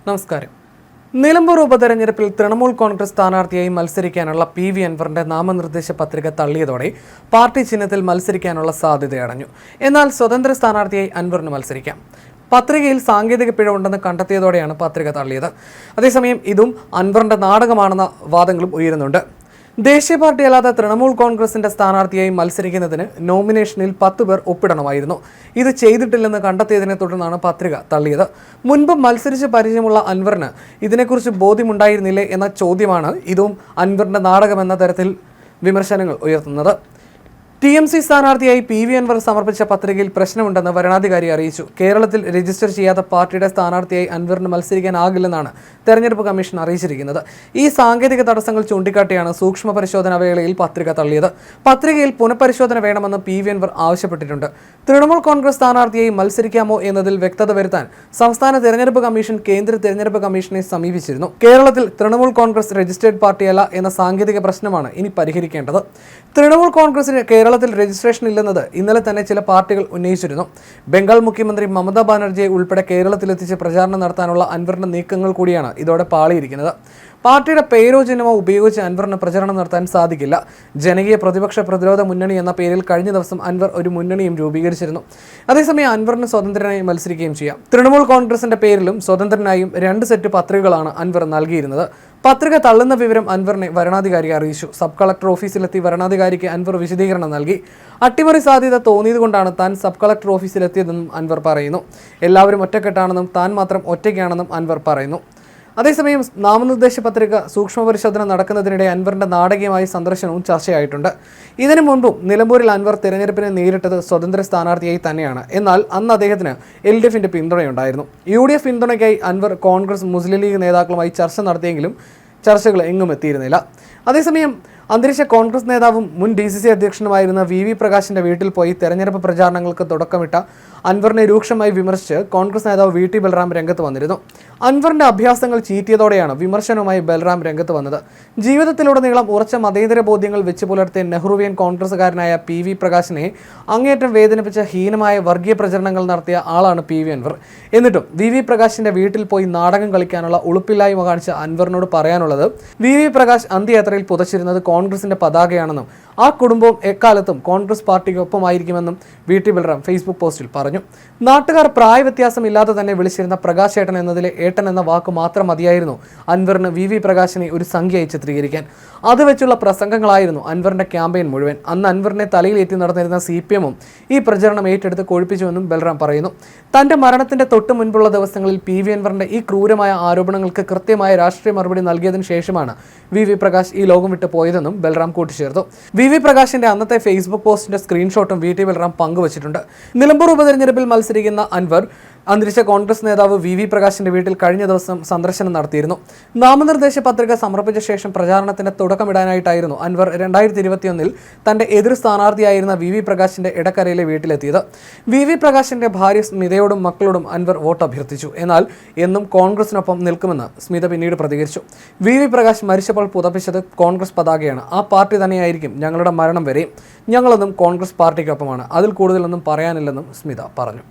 നമസ്കാരം. നിലമ്പൂർ ഉപതെരഞ്ഞെടുപ്പിൽ തൃണമൂൽ കോൺഗ്രസ് സ്ഥാനാർത്ഥിയായി മത്സരിക്കാനുള്ള PV അൻവറിന്റെ നാമനിർദ്ദേശ പത്രിക തള്ളിയതോടെ പാർട്ടി ചിഹ്നത്തിൽ മത്സരിക്കാനുള്ള സാധ്യതയടഞ്ഞു. എന്നാൽ സ്വതന്ത്ര സ്ഥാനാർത്ഥിയായി അൻവറിന് മത്സരിക്കാം. പത്രികയിൽ സാങ്കേതിക പിഴവുണ്ടെന്ന് കണ്ടെത്തിയതോടെയാണ് പത്രിക തള്ളിയത്. അതേസമയം ഇതും അൻവറിന്റെ നാടകമാണെന്ന വാദങ്ങളും ഉയരുന്നുണ്ട്. ദേശീയ പാർട്ടിയല്ലാതെ തൃണമൂൽ കോൺഗ്രസിന്റെ സ്ഥാനാർത്ഥിയായി മത്സരിക്കുന്നതിന് നോമിനേഷനിൽ 10 പേർ ഒപ്പിടണമായിരുന്നു. ഇത് ചെയ്തിട്ടില്ലെന്ന് കണ്ടെത്തിയതിനെ തുടർന്നാണ് പത്രിക തള്ളിയത്. മുൻപ് മത്സരിച്ച് പരിചയമുള്ള അൻവറിന് ഇതിനെക്കുറിച്ച് ബോധ്യമുണ്ടായിരുന്നില്ലേ എന്ന ചോദ്യമാണ് ഇതും അൻവറിന്റെ നാടകമെന്ന തരത്തിൽ വിമർശനങ്ങൾ ഉയർത്തുന്നത്. TMC സ്ഥാനാർത്ഥിയായി PV അൻവർ സമർപ്പിച്ച പത്രികയിൽ പ്രശ്നമുണ്ടെന്ന് വരണാധികാരി അറിയിച്ചു. കേരളത്തിൽ രജിസ്റ്റർ ചെയ്യാത്ത പാർട്ടിയുടെ സ്ഥാനാർത്ഥിയായി അൻവറിന് മത്സരിക്കാനാകില്ലെന്നാണ് തെരഞ്ഞെടുപ്പ് കമ്മീഷൻ അറിയിച്ചിരിക്കുന്നത്. ഈ സാങ്കേതിക തടസ്സങ്ങൾ ചൂണ്ടിക്കാട്ടിയാണ് സൂക്ഷ്മ പരിശോധനാ വേളയിൽ പത്രിക തള്ളിയത്. പത്രികയിൽ പുനഃപരിശോധന വേണമെന്ന് PV അൻവർ ആവശ്യപ്പെട്ടിട്ടുണ്ട്. തൃണമൂൽ കോൺഗ്രസ് സ്ഥാനാർത്ഥിയായി മത്സരിക്കാമോ എന്നതിൽ വ്യക്തത വരുത്താൻ സംസ്ഥാന തെരഞ്ഞെടുപ്പ് കമ്മീഷൻ കേന്ദ്ര തെരഞ്ഞെടുപ്പ് കമ്മീഷനെ സമീപിച്ചിരുന്നു. കേരളത്തിൽ തൃണമൂൽ കോൺഗ്രസ് രജിസ്റ്റേർഡ് പാർട്ടിയല്ല എന്ന സാങ്കേതിക പ്രശ്നമാണ് ഇനി പരിഹരിക്കേണ്ടത്. തൃണമൂൽ കോൺഗ്രസിന് കേരളത്തിൽ രജിസ്ട്രേഷൻ ഇല്ലെന്നത് ഇന്നലെ തന്നെ ചില പാർട്ടികൾ ഉന്നയിച്ചിരുന്നു. ബംഗാൾ മുഖ്യമന്ത്രി മമതാ ബാനർജിയെ ഉൾപ്പെടെ കേരളത്തിലെത്തിച്ച് പ്രചാരണം നടത്താനുള്ള അൻവറിന്റെ നീക്കങ്ങൾ കൂടിയാണ് ഇതോടെ പാളിയിരിക്കുന്നത്. പാർട്ടിയുടെ പേരോ ചിഹ്നമോ ഉപയോഗിച്ച് അൻവറിന് പ്രചരണം നടത്താൻ സാധിക്കില്ല. ജനകീയ പ്രതിപക്ഷ പ്രതിരോധ മുന്നണി എന്ന പേരിൽ കഴിഞ്ഞ ദിവസം അൻവർ ഒരു മുന്നണിയും രൂപീകരിച്ചിരുന്നു. അതേസമയം അൻവറിന് സ്വതന്ത്രനായി മത്സരിക്കുകയും ചെയ്യാം. തൃണമൂൽ കോൺഗ്രസിന്റെ പേരിലും സ്വതന്ത്രനായും 2 സെറ്റ് പത്രികകളാണ് അൻവർ നൽകിയിരുന്നത്. പത്രിക തള്ളുന്ന വിവരം അൻവറിനെ വരണാധികാരി അറിയിച്ചു. സബ് കളക്ടർ ഓഫീസിലെത്തി വരണാധികാരിക്ക് അൻവർ വിശദീകരണം നൽകി. അട്ടിമറി സാധ്യത തോന്നിയതുകൊണ്ടാണ് താൻ സബ് കളക്ടർ ഓഫീസിലെത്തിയതെന്നും അൻവർ പറയുന്നു. എല്ലാവരും ഒറ്റക്കെട്ടാണെന്നും താൻ മാത്രം ഒറ്റയ്ക്കാണെന്നും അൻവർ പറയുന്നു. അതേസമയം നാമനിർദ്ദേശ പത്രിക സൂക്ഷ്മ പരിശോധന നടക്കുന്നതിനിടെ അൻവറിന്റെ നാടകീയമായ സന്ദർശനവും ചർച്ചയായിട്ടുണ്ട്. ഇതിനു മുൻപും നിലമ്പൂരിൽ അൻവർ തെരഞ്ഞെടുപ്പിനെ നേരിട്ടത് സ്വതന്ത്ര സ്ഥാനാർത്ഥിയായി തന്നെയാണ്. എന്നാൽ അന്ന് അദ്ദേഹത്തിന് LDFന്റെ പിന്തുണയുണ്ടായിരുന്നു. UDF പിന്തുണയ്ക്കായി അൻവർ കോൺഗ്രസ് മുസ്ലിം ലീഗ് നേതാക്കളുമായി ചർച്ച നടത്തിയെങ്കിലും ചർച്ചകൾ എങ്ങും എത്തിയിരുന്നില്ല. അതേസമയം അന്തരിച്ച കോൺഗ്രസ് നേതാവും മുൻ DCC അധ്യക്ഷനുമായിരുന്ന VV പ്രകാശിന്റെ വീട്ടിൽ പോയി തെരഞ്ഞെടുപ്പ് പ്രചാരണങ്ങൾക്ക് തുടക്കമിട്ട അൻവറിനെ രൂക്ഷമായി വിമർശിച്ച് കോൺഗ്രസ് നേതാവ് VT ബൽറാം രംഗത്ത് വന്നിരുന്നു. അൻവറിന്റെ അഭ്യാസങ്ങൾ ചീറ്റിയതോടെയാണ് വിമർശനവുമായി ബൽറാം രംഗത്ത് വന്നത്. ജീവിതത്തിലുടനീളം ഉറച്ച മതേതര ബോധ്യങ്ങൾ വെച്ച് പുലർത്തിയ നെഹ്റുവിയൻ കോൺഗ്രസുകാരനായ PV പ്രകാശിനെ അങ്ങേയറ്റം വേദനിപ്പിച്ച ഹീനമായ വർഗീയ പ്രചരണങ്ങൾ നടത്തിയ ആളാണ് PV അൻവർ. എന്നിട്ടും VV പ്രകാശിന്റെ വീട്ടിൽ പോയി നാടകം കളിക്കാനുള്ള ഉളുപ്പില്ലായ്മ കാണിച്ച അൻവറിനോട് പറയാനുള്ളത്, VV പ്രകാശ് അന്ത്യയാത്രയിൽ പുതച്ചിരുന്നത് കോൺഗ്രസിന്റെ പതാകയാണെന്നും ആ കുടുംബവും എക്കാലത്തും കോൺഗ്രസ് പാർട്ടിക്ക് ഒപ്പമായിരിക്കുമെന്നും VT ബൽറാം ഫേസ്ബുക്ക് പോസ്റ്റിൽ പറഞ്ഞു. നാട്ടുകാർ പ്രായവ്യത്യാസമില്ലാതെ തന്നെ വിളിച്ചിരുന്ന പ്രകാശ് ഏട്ടൻ എന്നതിലെ ഏട്ടൻ എന്ന വാക്ക് മാത്രം മതിയായിരുന്നു അൻവറിന് VV പ്രകാശിനെ ഒരു സംഖ്യയായി ചിത്രീകരിക്കാൻ. അത് വെച്ചുള്ള പ്രസംഗങ്ങളായിരുന്നു അൻവറിന്റെ ക്യാമ്പയിൻ മുഴുവൻ. അന്ന് അൻവറിനെ തലയിലേറ്റി നടന്നിരുന്ന CPM ഈ പ്രചരണം ഏറ്റെടുത്ത് കൊഴിപ്പിച്ചുവെന്നും ബൽറാം പറയുന്നു. തന്റെ മരണത്തിന്റെ തൊട്ട് മുൻപുള്ള ദിവസങ്ങളിൽ PV അൻവറിന്റെ ഈ ക്രൂരമായ ആരോപണങ്ങൾക്ക് കൃത്യമായ രാഷ്ട്രീയ മറുപടി നൽകിയതിനു ശേഷമാണ് VV പ്രകാശ് ഈ ലോകം വിട്ടു പോയതെന്നും ബൽറാം കൂട്ടിച്ചേർത്തു. VV പ്രകാശിന്റെ അന്നത്തെ ഫേസ്ബുക്ക് പോസ്റ്റിന്റെ സ്ക്രീൻഷോട്ടും VT ബൽറാം പങ്കുവച്ചിട്ടുണ്ട്. നിലമ്പൂർ ഉപതെരഞ്ഞെടുപ്പിൽ മത്സരിക്കുന്ന അൻവർ അന്തരിച്ച കോൺഗ്രസ് നേതാവ് VV പ്രകാശിന്റെ വീട്ടിൽ കഴിഞ്ഞ ദിവസം സന്ദർശനം നടത്തിയിരുന്നു. നാമനിർദ്ദേശ പത്രിക സമർപ്പിച്ച ശേഷം പ്രചാരണത്തിന് തുടക്കമിടാനായിട്ടായിരുന്നു അൻവർ 2021 തന്റെ എതിർ സ്ഥാനാർത്ഥിയായിരുന്ന VV പ്രകാശിന്റെ ഇടക്കരയിലെ വീട്ടിലെത്തിയത്. VV പ്രകാശിന്റെ ഭാര്യ സ്മിതയോടും മക്കളോടും അൻവർ വോട്ട് അഭ്യർത്ഥിച്ചു. എന്നാൽ എന്നും കോൺഗ്രസിനൊപ്പം നിൽക്കുമെന്ന് സ്മിത പിന്നീട് പ്രതികരിച്ചു. VV പ്രകാശ് മരിച്ചപ്പോൾ പുതപ്പിച്ചത് കോൺഗ്രസ് പതാകയാണ്. ആ പാർട്ടി തന്നെയായിരിക്കും ഞങ്ങളുടെ മരണം വരെയും. ഞങ്ങളൊന്നും കോൺഗ്രസ് പാർട്ടിക്കൊപ്പമാണ്. അതിൽ കൂടുതലൊന്നും പറയാനില്ലെന്നും സ്മിത പറഞ്ഞു.